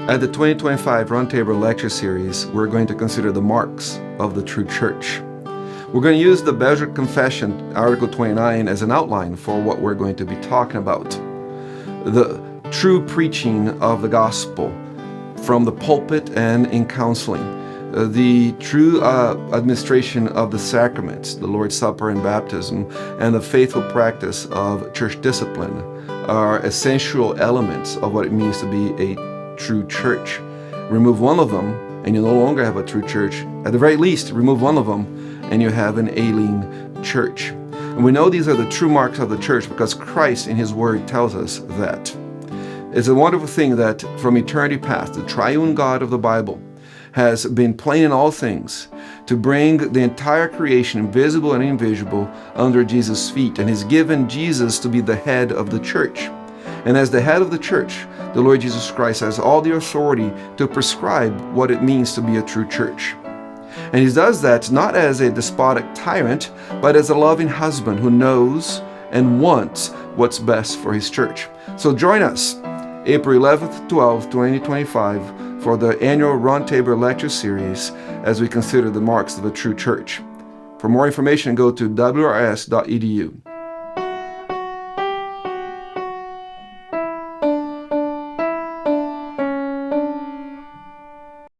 At the 2025 Roundtable Lecture Series, we're going to consider the marks of the true church. We're going to use the Belgic Confession Article 29 as an outline for what we're going to be talking about. The true preaching of the gospel from the pulpit and in counseling. The true administration of the sacraments, the Lord's Supper and baptism, and the faithful practice of church discipline are essential elements of what it means to be a true church. Remove one of them and you no longer have a true church. At the very least, remove one of them and you have an ailing church. And we know these are the true marks of the church because Christ in His Word tells us that. It's a wonderful thing that from eternity past, the triune God of the Bible has been planning all things to bring the entire creation, visible and invisible, under Jesus' feet, and has given Jesus to be the head of the church. And as the head of the church, the Lord Jesus Christ has all the authority to prescribe what it means to be a true church. And He does that not as a despotic tyrant, but as a loving husband who knows and wants what's best for His church. So join us April 11th, 12th, 2025 for the annual Roundtable Lecture Series as we consider the marks of a true church. For more information, go to wrs.edu.